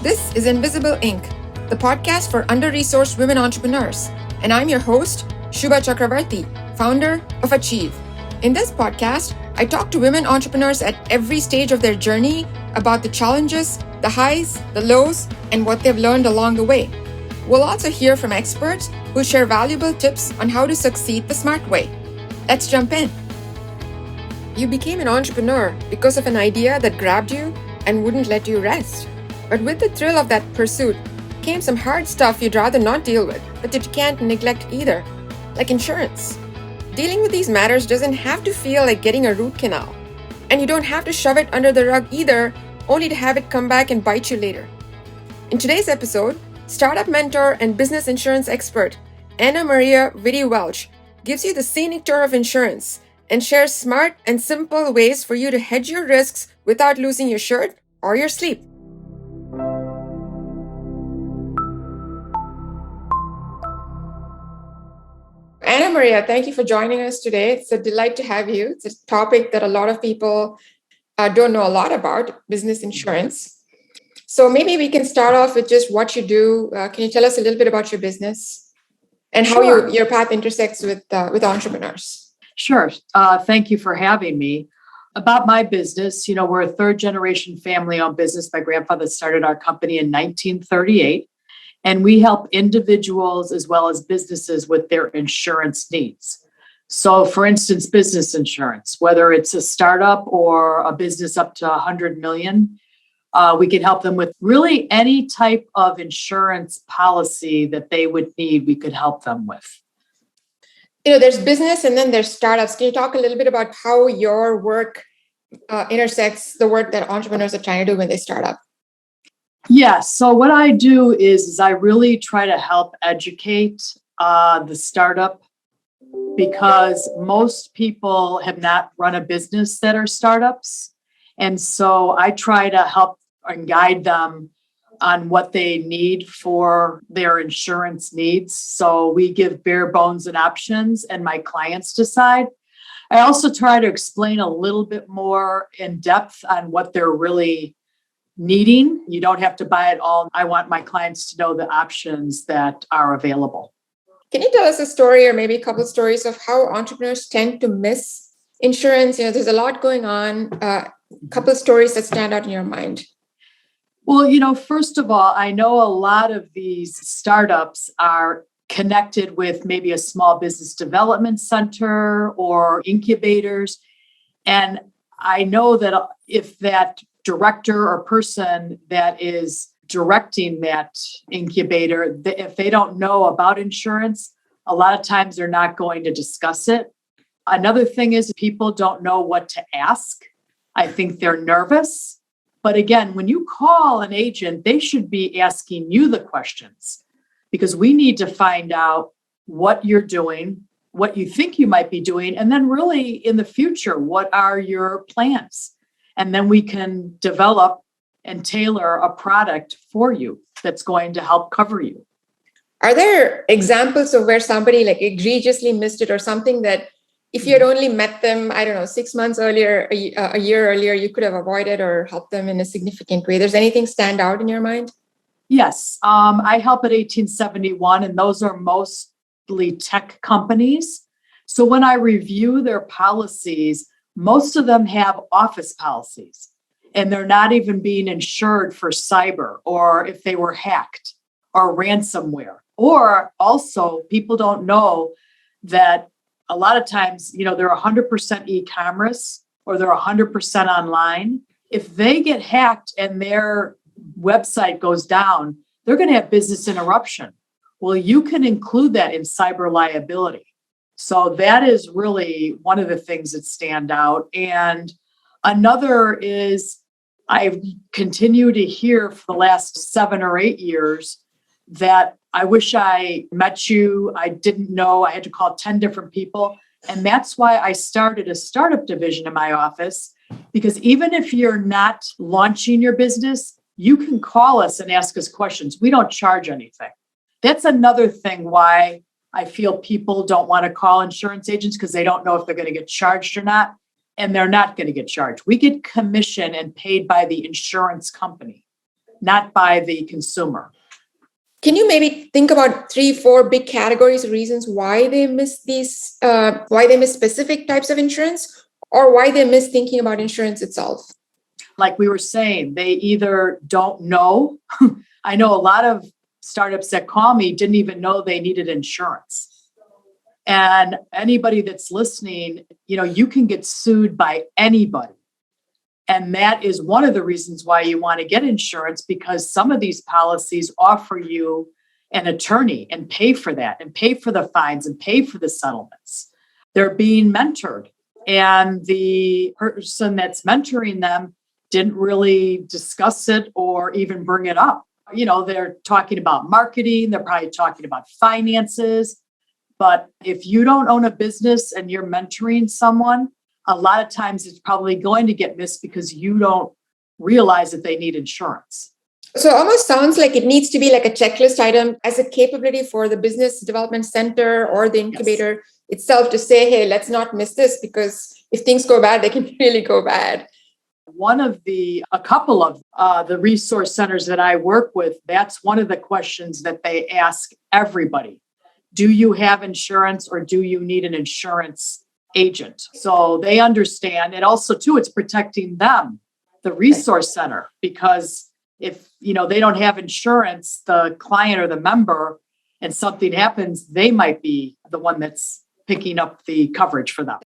This is Invisible Inc., the podcast for under-resourced women entrepreneurs. And I'm your host, Shubha Chakravarti, founder of Achieve. In this podcast, I talk to women entrepreneurs at every stage of their journey about the challenges, the highs, the lows, and what they've learned along the way. We'll also hear from experts who share valuable tips on how to succeed the smart way. Let's jump in. You became an entrepreneur because of an idea that grabbed you and wouldn't let you rest. But with the thrill of that pursuit came some hard stuff you'd rather not deal with, but that you can't neglect either, like insurance. Dealing with these matters doesn't have to feel like getting a root canal. And you don't have to shove it under the rug either, only to have it come back and bite you later. In today's episode, startup mentor and business insurance expert Anna Maria Viti Welch gives you the scenic tour of insurance and shares smart and simple ways for you to hedge your risks without losing your shirt or your sleep. Anna Maria, thank you for joining us today. It's a delight to have you. It's a topic that a lot of people don't know a lot about, business insurance. So maybe we can start off with just what you do. Can you tell us a little bit about your business and how your path intersects with entrepreneurs? Sure. Thank you for having me. About my business, we're a third generation family-owned business. My grandfather started our company in 1938. And we help individuals as well as businesses with their insurance needs. So for instance, business insurance, whether it's a startup or a business up to 100 million, we can help them with really any type of insurance policy that they would need, we could help them with. There's business and then there's startups. Can you talk a little bit about how your work intersects the work that entrepreneurs are trying to do when they start up? Yes. So what I do is I really try to help educate the startup, because most people have not run a business that are startups. And so I try to help and guide them on what they need for their insurance needs. So we give bare bones and options, and my clients decide. I also try to explain a little bit more in depth on what they're really needing. You don't have to buy it all. I want my clients to know the options that are available. Can you tell us a story or maybe a couple of stories of how entrepreneurs tend to miss insurance? There's a lot going on. A couple of stories that stand out in your mind. Well, first of all, I know a lot of these startups are connected with maybe a small business development center or incubators. And I know that if that director or person that is directing that incubator, if they don't know about insurance, a lot of times they're not going to discuss it. Another thing is people don't know what to ask. I think they're nervous. But again, when you call an agent, they should be asking you the questions, because we need to find out what you're doing, what you think you might be doing, and then really in the future, what are your plans? And then we can develop and tailor a product for you that's going to help cover you. Are there examples of where somebody like egregiously missed it, or something that if you had only met them, 6 months earlier, a year earlier, you could have avoided or helped them in a significant way? Does anything stand out in your mind? Yes. I help at 1871, and those are mostly tech companies. So when I review their policies, most of them have office policies, and they're not even being insured for cyber, or if they were hacked or ransomware. Or also, people don't know that a lot of times, they're 100% e-commerce or they're 100% online. If they get hacked and their website goes down, they're going to have business interruption. Well, you can include that in cyber liability. So that is really one of the things that stand out. And another is I've continued to hear for the last 7 or 8 years that I wish I met you. I didn't know. I had to call 10 different people. And that's why I started a startup division in my office, because even if you're not launching your business, you can call us and ask us questions. We don't charge anything. That's another thing why I feel people don't want to call insurance agents, because they don't know if they're going to get charged or not. And they're not going to get charged. We get commission and paid by the insurance company, not by the consumer. Can you maybe think about 3-4 big categories of reasons why they miss why they miss specific types of insurance, or why they miss thinking about insurance itself? Like we were saying, they either don't know. I know a lot of startups that call me didn't even know they needed insurance. And anybody that's listening, you can get sued by anybody. And that is one of the reasons why you want to get insurance, because some of these policies offer you an attorney and pay for that and pay for the fines and pay for the settlements. They're being mentored, and the person that's mentoring them didn't really discuss it or even bring it up. They're talking about marketing, they're probably talking about finances. But if you don't own a business and you're mentoring someone, a lot of times it's probably going to get missed because you don't realize that they need insurance. So it almost sounds like it needs to be like a checklist item as a capability for the business development center or the incubator itself to say, hey, let's not miss this, because if things go bad, they can really go bad. A couple of the resource centers that I work with, that's one of the questions that they ask everybody. Do you have insurance, or do you need an insurance agent? So they understand. And also too, it's protecting them, the resource center, because if they don't have insurance, the client or the member, and something happens, they might be the one that's picking up the coverage for them.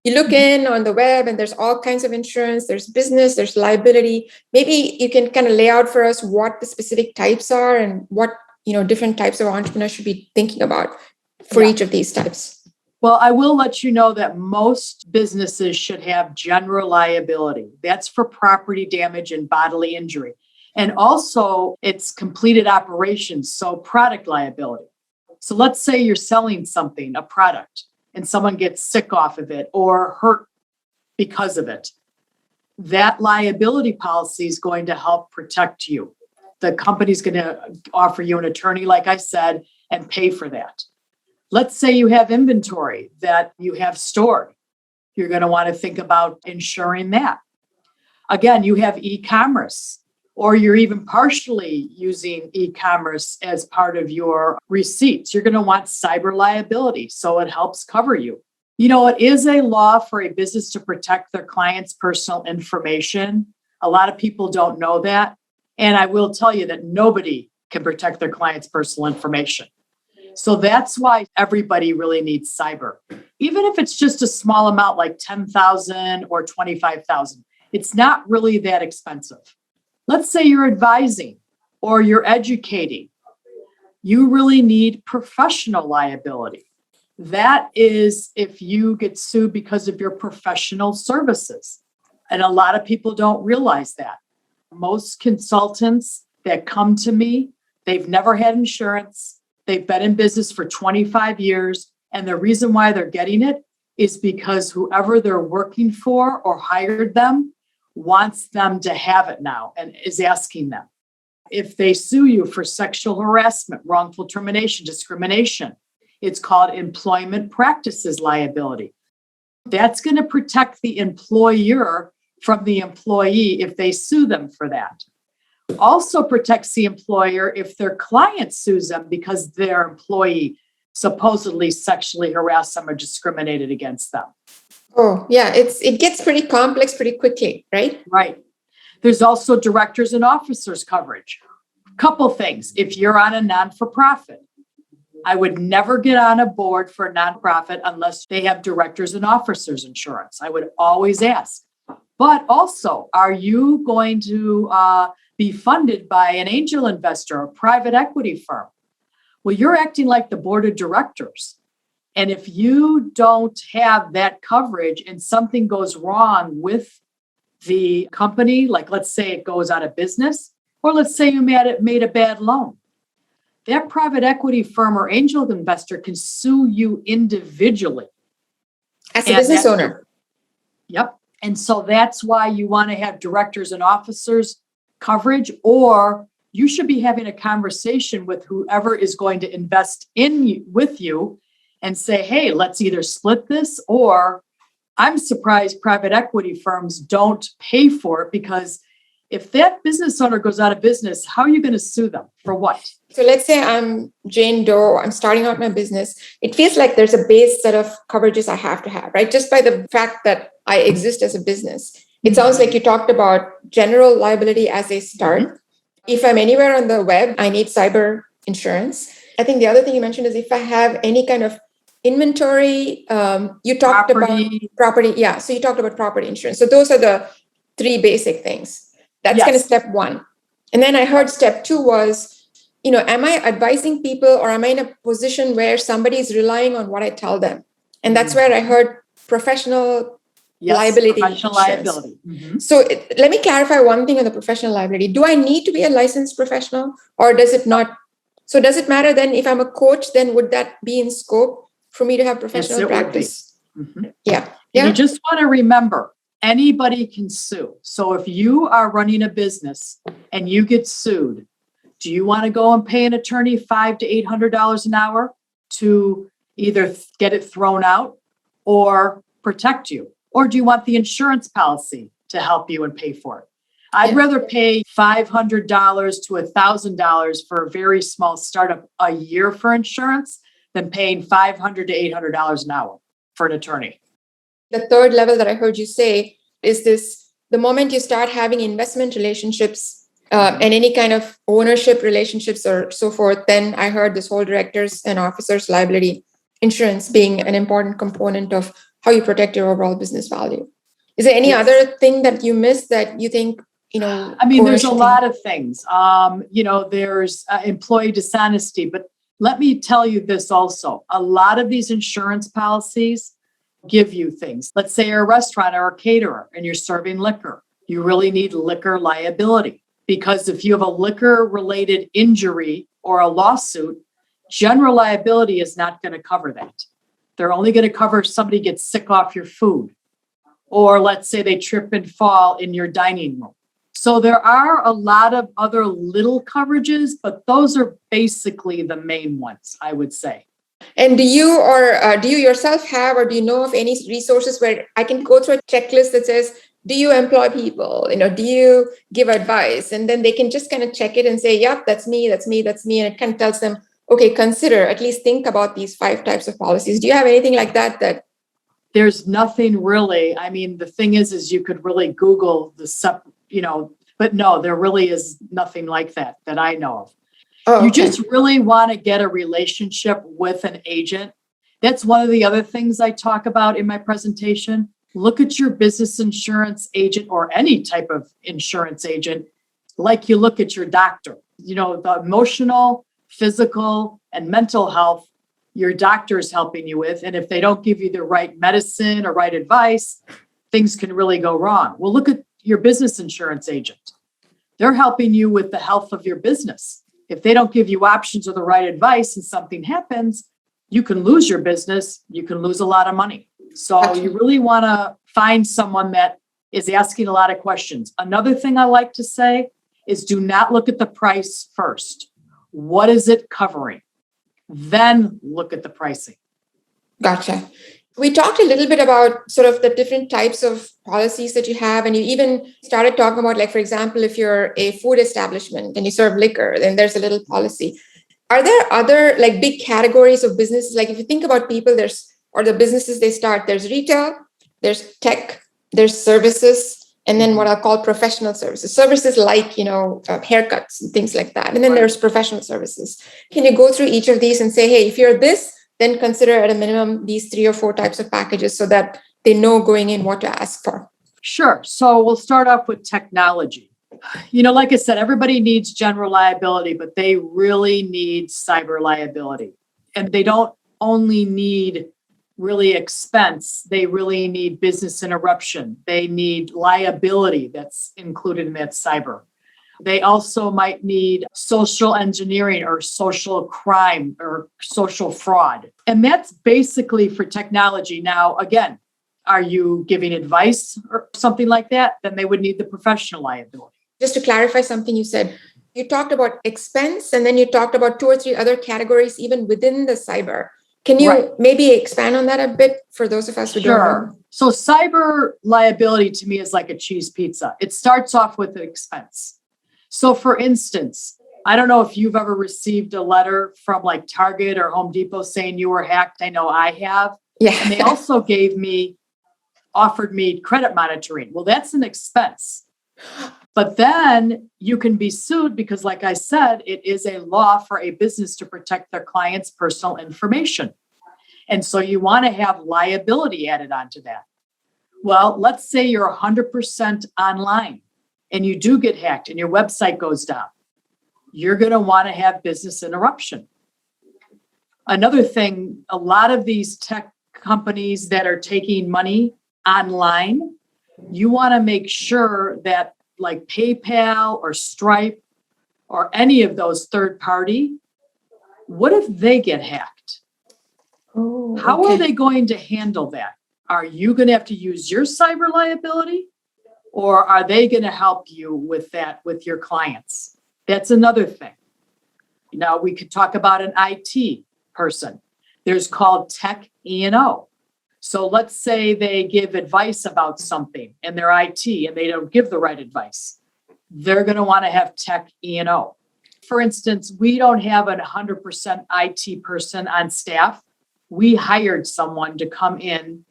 You look in on the web and there's all kinds of insurance. There's business, there's liability. Maybe you can kind of lay out for us what the specific types are and what different types of entrepreneurs should be thinking about for each of these types. Well, I will let you know that most businesses should have general liability. That's for property damage and bodily injury. And also it's completed operations, so product liability. So let's say you're selling something, a product, and someone gets sick off of it or hurt because of it. That liability policy is going to help protect you. The company's going to offer you an attorney, like I said, and pay for that. Let's say you have inventory that you have stored. You're going to want to think about insuring that. Again, you have e-commerce, or you're even partially using e-commerce as part of your receipts. You're going to want cyber liability, so it helps cover you. It is a law for a business to protect their clients' personal information. A lot of people don't know that. And I will tell you that nobody can protect their clients' personal information. So that's why everybody really needs cyber. Even if it's just a small amount like $10,000 or $25,000, it's not really that expensive. Let's say you're advising or you're educating. You really need professional liability. That is if you get sued because of your professional services. And a lot of people don't realize that. Most consultants that come to me, they've never had insurance. They've been in business for 25 years. And the reason why they're getting it is because whoever they're working for or hired them wants them to have it now and is asking them. If they sue you for sexual harassment, wrongful termination, discrimination, it's called employment practices liability. That's going to protect the employer from the employee if they sue them for that. Also protects the employer if their client sues them because their employee supposedly sexually harassed them or discriminated against them. Oh, yeah, it gets pretty complex pretty quickly, right? Right. There's also directors and officers coverage. Couple things. If you're on a non-for-profit, I would never get on a board for a nonprofit unless they have directors and officers insurance. I would always ask. But also, are you going to be funded by an angel investor or private equity firm? Well, you're acting like the board of directors. And if you don't have that coverage and something goes wrong with the company, like let's say it goes out of business, or let's say you made a bad loan, that private equity firm or angel investor can sue you individually. As a business owner. Yep. And so that's why you want to have directors and officers coverage, or you should be having a conversation with whoever is going to invest with you and say, hey, let's either split this, or I'm surprised private equity firms don't pay for it, because If that business owner goes out of business, how are you going to sue them? For what? So let's say I'm Jane Doe, I'm starting out my business. It feels like there's a base set of coverages I have to have, right? Just by the fact that I exist as a business. It sounds like you talked about general liability as a start. If I'm anywhere on the web, I need cyber insurance. I think the other thing you mentioned is if I have any kind of inventory, you talked about property. Yeah. So you talked about property insurance. So those are the three basic things. That's kind of step one. And then I heard step two was, am I advising people or am I in a position where somebody is relying on what I tell them? And that's where I heard professional liability. Professional liability. So let me clarify one thing on the professional liability. Do I need to be a licensed professional or does it not? So does it matter then if I'm a coach, then would that be in scope for me to have professional practice? Yeah. You just want to remember, anybody can sue. So if you are running a business and you get sued, do you want to go and pay an attorney $500 to $800 an hour to either get it thrown out or protect you? Or do you want the insurance policy to help you and pay for it? I'd rather pay $500 to $1,000 for a very small startup a year for insurance than paying $500 to $800 an hour for an attorney. The third level that I heard you say is this: the moment you start having investment relationships and any kind of ownership relationships or so forth, then I heard this whole directors and officers liability insurance being an important component of how you protect your overall business value. Is there any other thing that you missed that you think, there's a lot of things. There's employee dishonesty, but let me tell you this also. A lot of these insurance policies give you things. Let's say you're a restaurant or a caterer and you're serving liquor. You really need liquor liability because if you have a liquor related injury or a lawsuit, general liability is not going to cover that. They're only going to cover if somebody gets sick off your food, or let's say they trip and fall in your dining room. So there are a lot of other little coverages, but those are basically the main ones, I would say. And do you yourself have, or do you know of any resources where I can go through a checklist that says, do you employ people? Do you give advice? And then they can just kind of check it and say, yep, that's me, that's me, that's me. And it kind of tells them, okay, consider, at least think about these 5 types of policies. Do you have anything like that? There's nothing really. The thing is you could really Google but no, there really is nothing like that I know of. You just really want to get a relationship with an agent. That's one of the other things I talk about in my presentation. Look at your business insurance agent or any type of insurance agent like you look at your doctor. The emotional, physical, and mental health your doctor is helping you with. And if they don't give you the right medicine or right advice, things can really go wrong. Well, look at your business insurance agent. They're helping you with the health of your business. If they don't give you options or the right advice and something happens, you can lose your business. You can lose a lot of money. So you really want to find someone that is asking a lot of questions. Another thing I like to say is do not look at the price first. What is it covering? Then look at the pricing. Gotcha. We talked a little bit about sort of the different types of policies that you have. And you even started talking about, like, for example, if you're a food establishment and you serve liquor, then there's a little policy. Are there other big categories of businesses? Like if you think about people, or the businesses they start, there's retail, there's tech, there's services, and then what I call professional services. Services like, haircuts and things like that. And then there's professional services. Can you go through each of these and say, hey, if you're this, then consider at a minimum these 3 or 4 types of packages so that they know going in what to ask for? Sure. So we'll start off with technology. Like I said, everybody needs general liability, but they really need cyber liability. And they don't only need really expense, they really need business interruption. They need liability that's included in that cyber. They also might need social engineering or social crime or social fraud. And that's basically for technology. Now, again, are you giving advice or something like that? Then they would need the professional liability. Just to clarify something you said, you talked about expense and then you talked about 2 or 3 other categories even within the cyber. Can you maybe expand on that a bit for those of us who don't know? So cyber liability to me is like a cheese pizza. It starts off with an expense. So for instance, I don't know if you've ever received a letter from like Target or Home Depot saying you were hacked. I know I have. Yeah. And they also offered me credit monitoring. Well, that's an expense. But then you can be sued because, like I said, it is a law for a business to protect their client's personal information. And so you want to have liability added onto that. Well, let's say you're 100% online and you do get hacked and your website goes down. You're going to want to have business interruption. Another thing, a lot of these tech companies that are taking money online, you want to make sure that like PayPal or Stripe or any of those third party, what if they get hacked? Oh, How okay. are they going to handle that? Are you going to have to use your cyber liability, or are they going to help you with that with your clients? That's another thing. Now we could talk about an IT person. There's called tech E&O. So let's say they give advice about something and they're IT and they don't give the right advice. They're going to want to have tech E&O. For instance, we don't have a 100% IT person on staff. We hired someone to come in,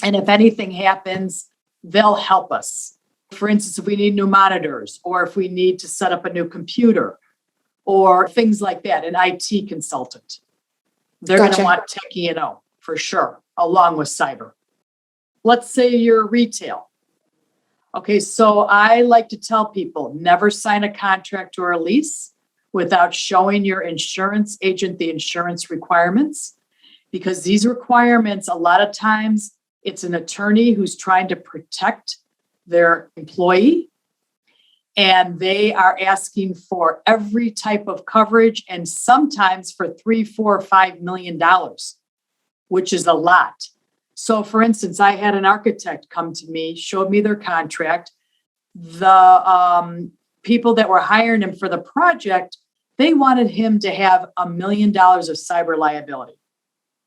and if anything happens, they'll help us. For instance, if we need new monitors or if we need to set up a new computer or things like that, an IT consultant. They're going Gotcha. to want tech E&O for sure, along with cyber. Let's say you're retail. Okay, so I like to tell people never sign a contract or a lease without showing your insurance agent the insurance requirements, because these requirements, a lot of times, it's an attorney who's trying to protect their employee, and they are asking for every type of coverage, and sometimes for $3, $4, $5 million, which is a lot. So for instance, I had an architect come to me, showed me their contract. The people that were hiring him for the project, they wanted him to have $1 million of cyber liability.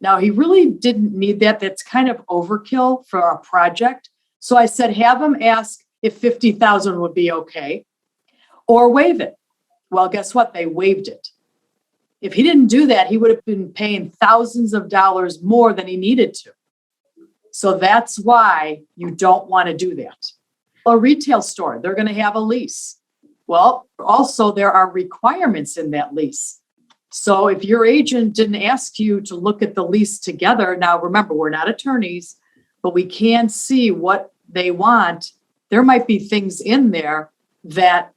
Now, he really didn't need that. That's kind of overkill for a project. So I said, have him ask if 50,000 would be okay or waive it. Well, guess what? They waived it. If he didn't do that, he would have been paying thousands of dollars more than he needed to. So that's why you don't want to do that. A retail store, they're going to have a lease. Well, also there are requirements in that lease. So if your agent didn't ask you to look at the lease together, now remember, we're not attorneys, but we can see what they want. There might be things in there that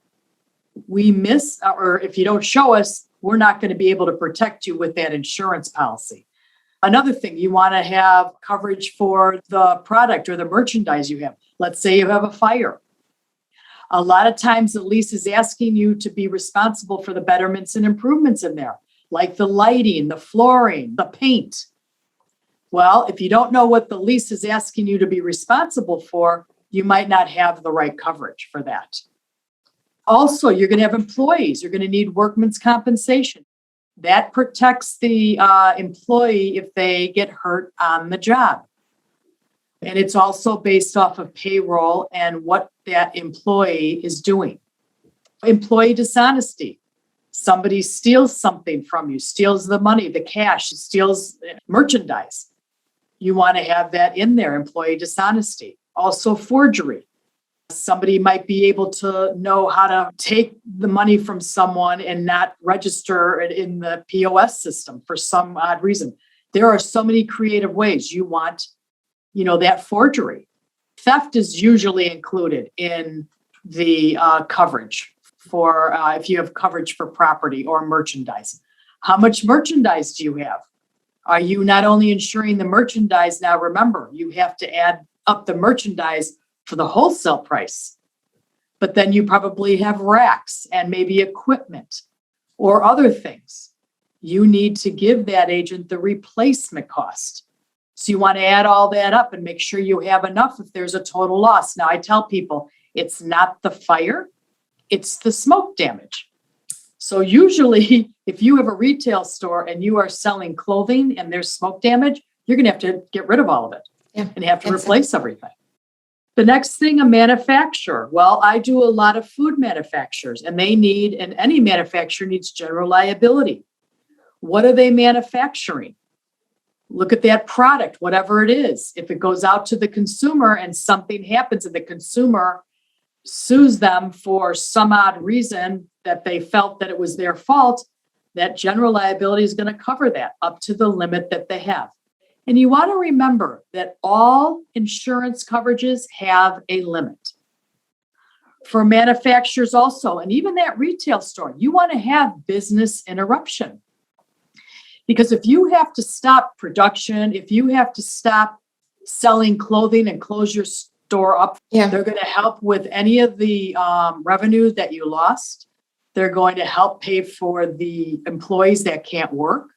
we miss, or if you don't show us, we're not going to be able to protect you with that insurance policy. Another thing, you want to have coverage for the product or the merchandise you have. Let's say you have a fire. A lot of times the lease is asking you to be responsible for the betterments and improvements in there, like the lighting, the flooring, the paint. Well, if you don't know what the lease is asking you to be responsible for, you might not have the right coverage for that. Also, you're going to have employees. You're going to need workman's compensation. That protects the employee if they get hurt on the job. And it's also based off of payroll and what that employee is doing. Employee dishonesty. Somebody steals something from you, steals the money, the cash, steals merchandise. You want to have that in there, employee dishonesty. Also forgery. Somebody might be able to know how to take the money from someone and not register it in the POS system for some odd reason. There are so many creative ways you want, that forgery. Theft is usually included in the coverage for if you have coverage for property or merchandise. How much merchandise do you have? Are you not only insuring the merchandise? Now, remember, you have to add up the merchandise for the wholesale price. But then you probably have racks and maybe equipment or other things. You need to give that agent the replacement cost. So you want to add all that up and make sure you have enough if there's a total loss. Now, I tell people it's not the fire, it's the smoke damage. So usually if you have a retail store and you are selling clothing and there's smoke damage, you're going to have to get rid of all of it. and have to Makes replace everything. The next thing, a manufacturer. Well, I do a lot of food manufacturers, and any manufacturer needs general liability. What are they manufacturing? Look at that product, whatever it is. If it goes out to the consumer and something happens and the consumer sues them for some odd reason that they felt that it was their fault, that general liability is going to cover that up to the limit that they have. And you want to remember that all insurance coverages have a limit. For manufacturers also, and even that retail store, you want to have business interruption. Because if you have to stop production, if you have to stop selling clothing and close your store up, they're going to help with any of the revenue that you lost. They're going to help pay for the employees that can't work.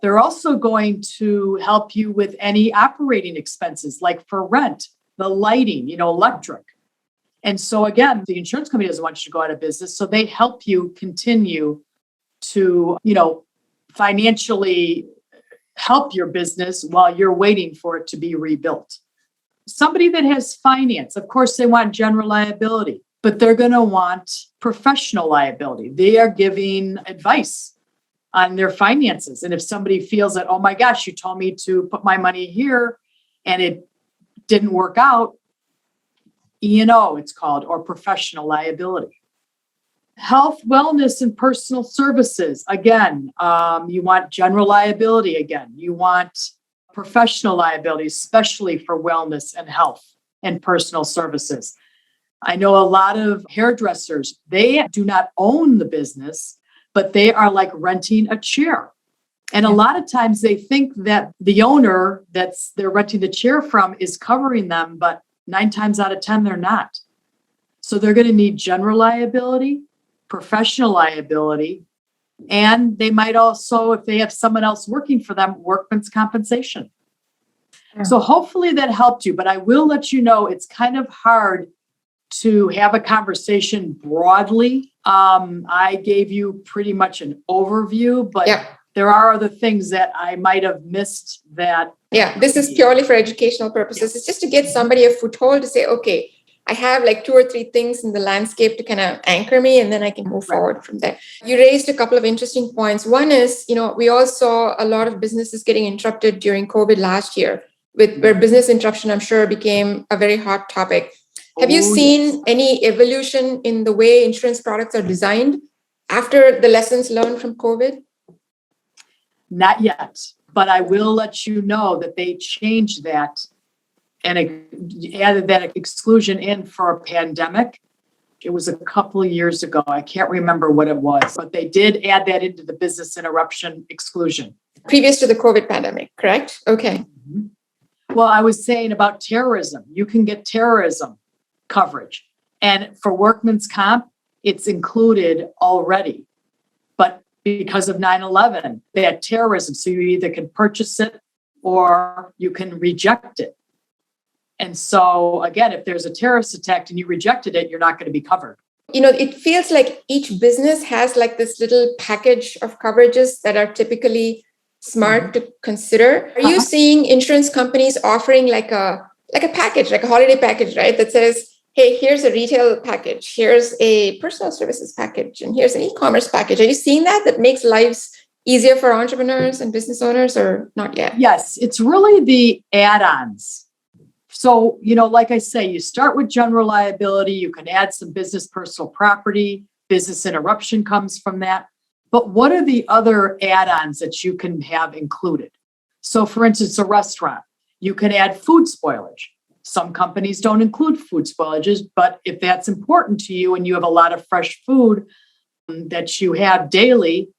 They're also going to help you with any operating expenses, like for rent, the lighting, electric. And so again, the insurance company doesn't want you to go out of business. So they help you continue to, financially help your business while you're waiting for it to be rebuilt. Somebody that has finance, of course, they want general liability, but they're going to want professional liability. They are giving advice on their finances. And if somebody feels that, oh my gosh, you told me to put my money here and it didn't work out, E&O it's called, or professional liability. Health, wellness, and personal services. Again, you want general liability again. You want professional liability, especially for wellness and health and personal services. I know a lot of hairdressers, they do not own the business, but they are like renting a chair. And a lot of times they think that the owner they're renting the chair from is covering them, but 9 times out of 10, they're not. So they're going to need general liability, professional liability, and they might also, if they have someone else working for them, workman's compensation. Yeah. So hopefully that helped you, but I will let you know it's kind of hard to have a conversation broadly. I gave you pretty much an overview, but there are other things that I might have missed that. Yeah, this is purely for educational purposes. Yes. It's just to get somebody a foothold to say, okay, I have like 2 or 3 things in the landscape to kind of anchor me, and then I can move forward from there. You raised a couple of interesting points. One is, we all saw a lot of businesses getting interrupted during COVID last year, where business interruption, I'm sure, became a very hot topic. Have you seen any evolution in the way insurance products are designed after the lessons learned from COVID? Not yet, but I will let you know that they changed that and added that exclusion in for a pandemic. It was a couple of years ago. I can't remember what it was, but they did add that into the business interruption exclusion. Previous to the COVID pandemic, correct? Okay. Mm-hmm. Well, I was saying about terrorism. You can get terrorism coverage. And for workman's comp, it's included already. But because of 9/11, they had terrorism. So you either can purchase it or you can reject it. And so again, if there's a terrorist attack and you rejected it, you're not going to be covered. It feels like each business has like this little package of coverages that are typically smart to consider. Are you seeing insurance companies offering like a package, like a holiday package, right? That says, hey, here's a retail package, here's a personal services package, and here's an e-commerce package. Are you seeing that makes lives easier for entrepreneurs and business owners, or not yet? Yes, it's really the add-ons. So, like I say, you start with general liability, you can add some business personal property, business interruption comes from that. But what are the other add-ons that you can have included? So for instance, a restaurant, you can add food spoilage. Some companies don't include food spoilages, but if that's important to you and you have a lot of fresh food that you have daily,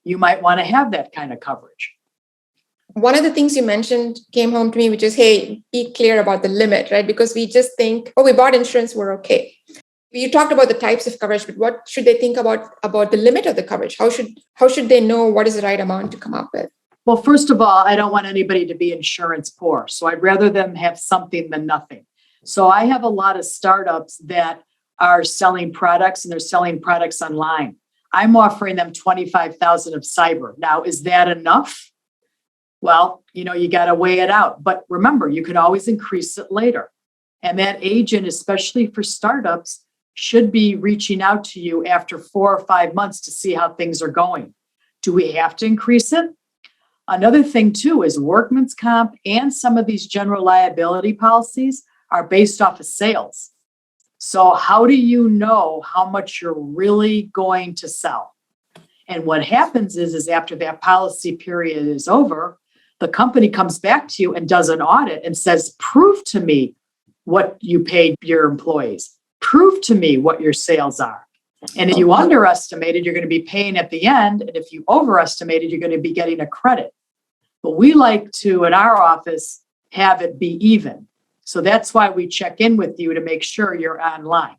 you might want to have that kind of coverage. One of the things you mentioned came home to me, which is, hey, be clear about the limit, right? Because we just think, we bought insurance, we're okay. You talked about the types of coverage, but what should they think about the limit of the coverage? How should they know what is the right amount to come up with? Well, first of all, I don't want anybody to be insurance poor. So I'd rather them have something than nothing. So I have a lot of startups that are selling products, and they're selling products online. I'm offering them $25,000 of cyber. Now, is that enough? Well, you got to weigh it out. But remember, you can always increase it later. And that agent, especially for startups, should be reaching out to you after 4 or 5 months to see how things are going. Do we have to increase it? Another thing too is workman's comp and some of these general liability policies are based off of sales. So how do you know how much you're really going to sell? And what happens is after that policy period is over, the company comes back to you and does an audit and says, prove to me what you paid your employees. Prove to me what your sales are. And if you underestimated, you're going to be paying at the end. And if you overestimated, you're going to be getting a credit. But we like to, in our office, have it be even. So that's why we check in with you to make sure you're online.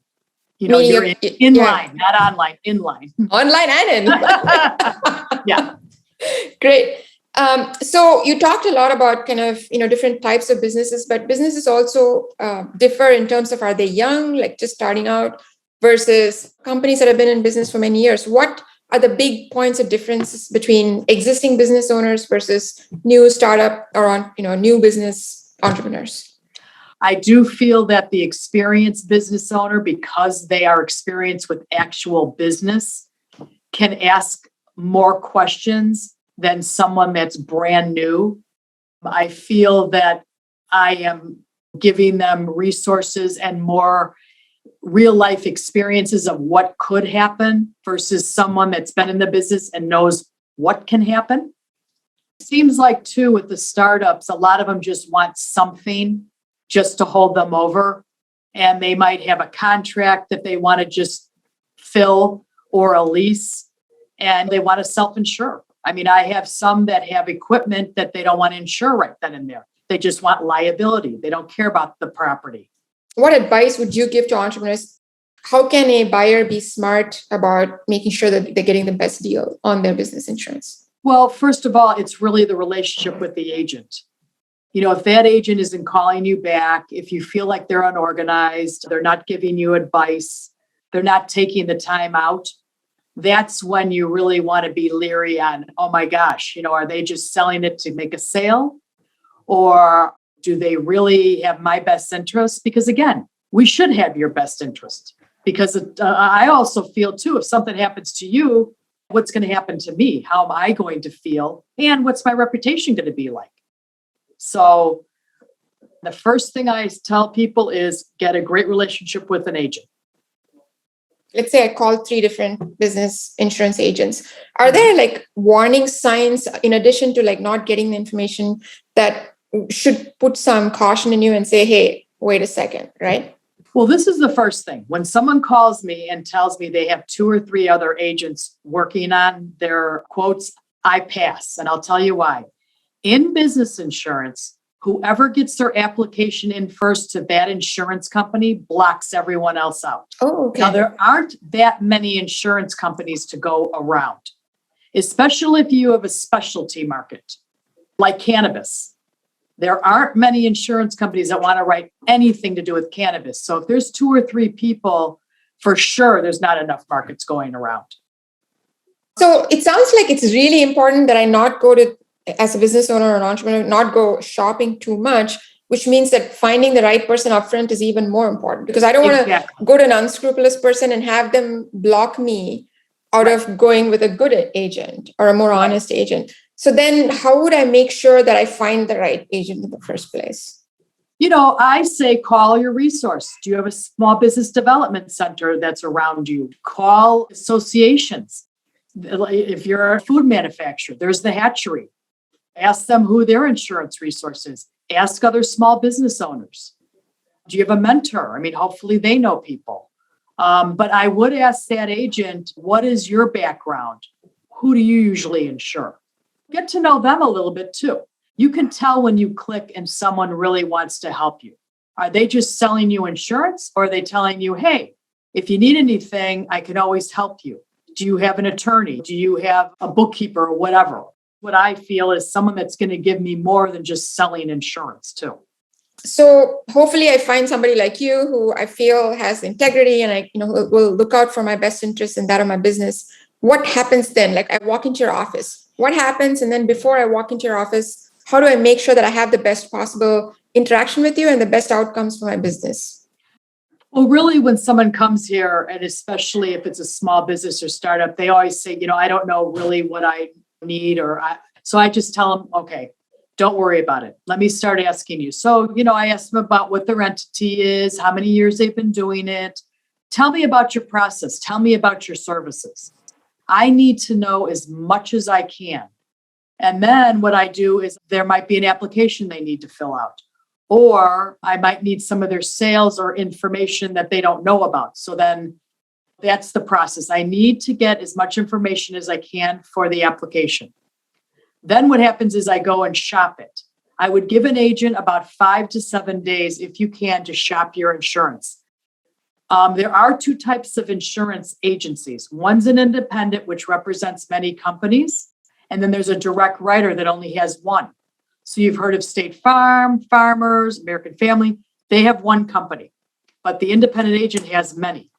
You're in line, not online, in line. Online and in. Yeah. Great. So you talked a lot about kind of, different types of businesses, but businesses also differ in terms of, are they young, like just starting out, versus companies that have been in business for many years? What are the big points of differences between existing business owners versus new startup or, new business entrepreneurs? I do feel that the experienced business owner, because they are experienced with actual business, can ask more questions than someone that's brand new. I feel that I am giving them resources and more real life experiences of what could happen versus someone that's been in the business and knows what can happen. Seems like too with the startups, a lot of them just want something just to hold them over. And they might have a contract that they want to just fill or a lease, and they want to self-insure. I mean, I have some that have equipment that they don't want to insure right then and there. They just want liability. They don't care about the property. What advice would you give to entrepreneurs? How can a buyer be smart about making sure that they're getting the best deal on their business insurance? Well, first of all, it's really the relationship with the agent. If that agent isn't calling you back, if you feel like they're unorganized, they're not giving you advice, they're not taking the time out, that's when you really want to be leery on, oh my gosh, are they just selling it to make a sale? Or do they really have my best interest? Because again, we should have your best interest. Because I also feel too, if something happens to you, what's going to happen to me? How am I going to feel? And what's my reputation going to be like? So the first thing I tell people is get a great relationship with an agent. Let's say I call 3 different business insurance agents. Are there like warning signs in addition to like not getting the information that should put some caution in you and say, hey, wait a second, right? Well, this is the first thing. When someone calls me and tells me they have 2 or 3 other agents working on their quotes, I pass. And I'll tell you why. In business insurance, whoever gets their application in first to that insurance company blocks everyone else out. Oh, okay. Now, there aren't that many insurance companies to go around, especially if you have a specialty market like cannabis. There aren't many insurance companies that want to write anything to do with cannabis. So if there's 2 or 3 people, for sure, there's not enough markets going around. So it sounds like it's really important that I not go to, as a business owner or an entrepreneur, not go shopping too much, which means that finding the right person up front is even more important, because I don't want to go to an unscrupulous person and have them block me out of going with a good agent or a more honest agent. So then how would I make sure that I find the right agent in the first place? I say call your resource. Do you have a small business development center that's around you? Call associations. If you're a food manufacturer, there's the hatchery. Ask them who their insurance resource is. Ask other small business owners. Do you have a mentor? I mean, hopefully they know people. But I would ask that agent, what is your background? Who do you usually insure? Get to know them a little bit too. You can tell when you click and someone really wants to help you. Are they just selling you insurance, or are they telling you, hey, if you need anything, I can always help you? Do you have an attorney? Do you have a bookkeeper or whatever? What I feel is someone that's going to give me more than just selling insurance too. So hopefully I find somebody like you who I feel has integrity and I, will look out for my best interests and that of my business. What happens then? Like I walk into your office. What happens? And then before I walk into your office, how do I make sure that I have the best possible interaction with you and the best outcomes for my business? Well, really, when someone comes here, and especially if it's a small business or startup, they always say, I don't know really what I need, so I just tell them, okay, don't worry about it. Let me start asking you. So, I ask them about what their entity is, how many years they've been doing it. Tell me about your process. Tell me about your services. I need to know as much as I can. And then what I do is there might be an application they need to fill out, or I might need some of their sales or information that they don't know about. So then that's the process. I need to get as much information as I can for the application. Then what happens is I go and shop it. I would give an agent about 5 to 7 days, if you can, to shop your insurance. There are 2 types of insurance agencies. One's an independent, which represents many companies. And then there's a direct writer that only has one. So you've heard of State Farm, Farmers, American Family. They have one company, but the independent agent has many.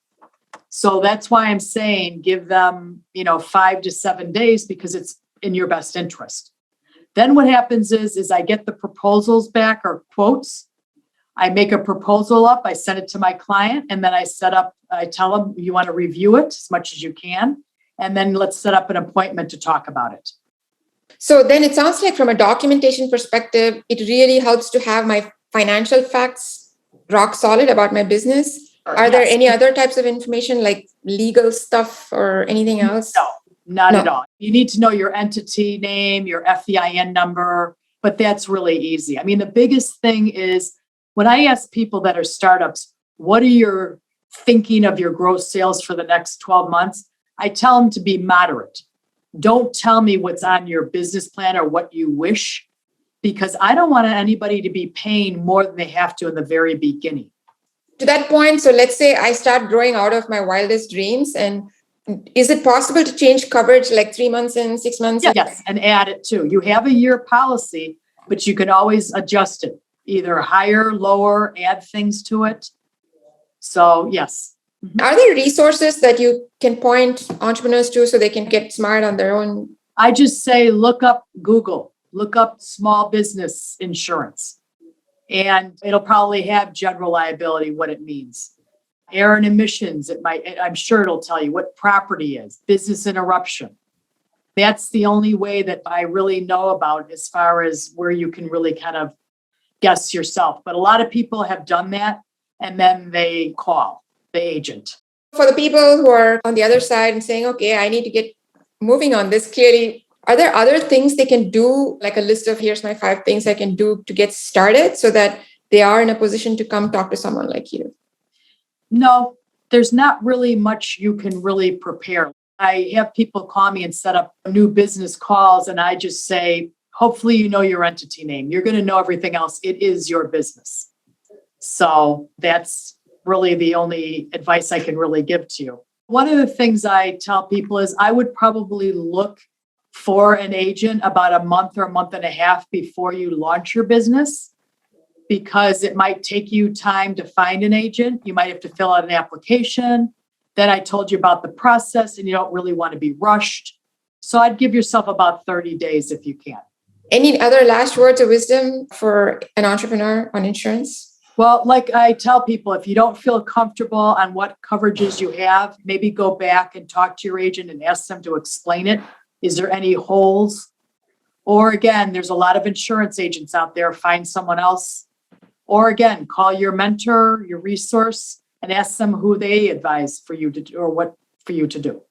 So that's why I'm saying give them, 5 to 7 days, because it's in your best interest. Then what happens is I get the proposals back, or quotes. I make a proposal up, I send it to my client, and then I tell them you want to review it as much as you can. And then let's set up an appointment to talk about it. So then it sounds like from a documentation perspective, it really helps to have my financial facts rock solid about my business. Are there any other types of information like legal stuff or anything else? No, not at all. You need to know your entity name, your FEIN number, but that's really easy. I mean, the biggest thing is when I ask people that are startups, what are your thinking of your gross sales for the next 12 months? I tell them to be moderate. Don't tell me what's on your business plan or what you wish, because I don't want anybody to be paying more than they have to in the very beginning. To that point, so let's say I start growing out of my wildest dreams, and is it possible to change coverage like 3 months and 6 months? Yes, and add it too. You have a year policy, but you can always adjust it, either higher, lower, add things to it. So yes. Are there resources that you can point entrepreneurs to so they can get smart on their own? I just say, look up Google, look up small business insurance, and it'll probably have general liability, what it means. Air and emissions, I'm sure it'll tell you what property is, business interruption. That's the only way that I really know about as far as where you can really kind of guess yourself. But a lot of people have done that, and then they call the agent. For the people who are on the other side and saying, okay, I need to get moving on this, clearly, are there other things they can do, like a list of here's my 5 things I can do to get started so that they are in a position to come talk to someone like you? No, there's not really much you can really prepare. I have people call me and set up new business calls, and I just say, hopefully you know your entity name. You're going to know everything else. It is your business. So that's really the only advice I can really give to you. One of the things I tell people is I would probably look for an agent about a month or a month and a half before you launch your business, because it might take you time to find an agent. You might have to fill out an application. Then I told you about the process, and you don't really want to be rushed. So I'd give yourself about 30 days if you can. Any other last words of wisdom for an entrepreneur on insurance? Well, like I tell people, if you don't feel comfortable on what coverages you have, maybe go back and talk to your agent and ask them to explain it. Is there any holes? Or again, there's a lot of insurance agents out there. Find someone else. Or again, call your mentor, your resource, and ask them who they advise for you to do or what for you to do.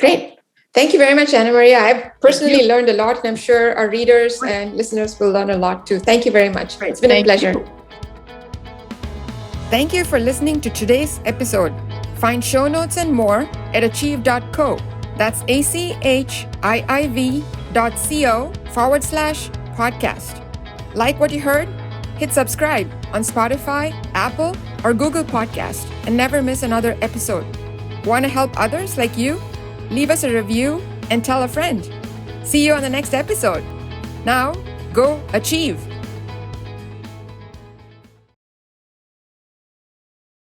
Great. Thank you very much, Anna Maria. I've personally learned a lot, and I'm sure our readers and listeners will learn a lot too. Thank you very much. Great. It's been a pleasure. You. Thank you for listening to today's episode. Find show notes and more at achieve.co. That's achiiv.co/podcast. Like what you heard? Hit subscribe on Spotify, Apple, or Google Podcast and never miss another episode. Want to help others like you? Leave us a review and tell a friend. See you on the next episode. Now, go achieve.